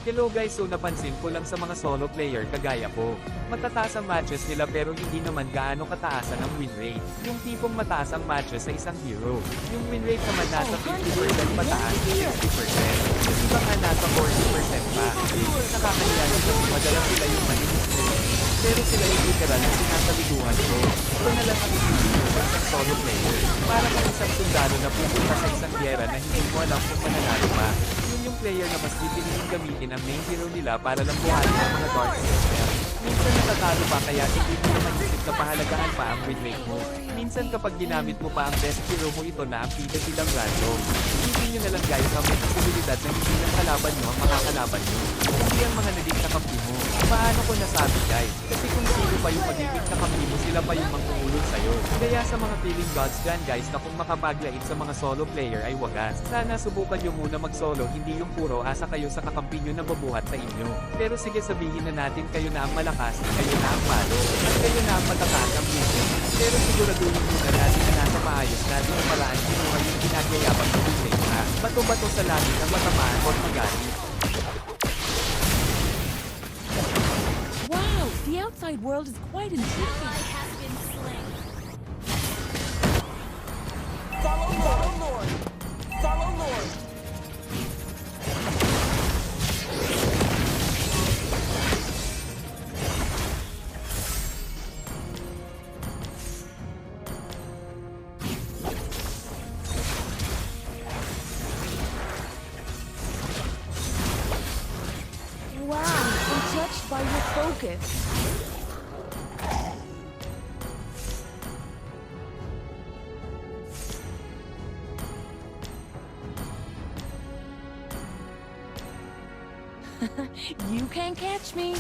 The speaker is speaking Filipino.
Hello guys, so napansin ko lang sa mga solo player kagaya ko. Matataas ang matches nila pero hindi naman gaano kataasan ang win rate. Yung tipong mataas ang matches sa isang hero. Yung win rate naman nasa 50% pataas to 60%. Yung iba nga nasa 40% pa. Nakakahiya na kasi madalas sila yung malinis nila. Pero sila yung literal na sinasaliguhan ko. Ito na lang ang isipin sa isang solo player. Para kang isang sundalo na pupunta sa isang giyera na hindi mo alam kung mananalo pa. Yun yung player na mas pipiliin gamitin ang main hero nila para lang buhatin ang mga dark system. Minsan natatalo pa kaya hindi mo naman isip na pahalagahan pa ang win rate mo. Minsan kapag ginamit mo pa ang best hero mo ito na ang pida silang random. Isipin nyo na lang guys ang may posibilidad na hindi ng kalaban nyo ang makakalaban nyo. Hindi ang mga naging kakampi mo. Paano ko nasabi guys? Kasi kung sino pa yung magiging kakampi mo sila pa yung mangungulong sa'yo. Kaya sa mga feeling gods dyan guys na kung makapaglait sa mga solo player ay wagas. Sana subukan nyo muna mag-solo, hindi yung puro asa kayo sa kakampi nyo na babuhat sa inyo. Pero sige sabihin na natin kayo na ang malakas, kayo na ang malo, at kayo na ang matataas ang mission. Pero siguraduhin muna natin na nasa maayos natin ang paraan kinuha yung ginagayabang na win rate na. Bato-bato sa langit ang matamaan o magalit. Wow, the outside world is quite intriguing. Follow Lord. Follow Lord. Wow, I'm touched by your focus. You can't catch me.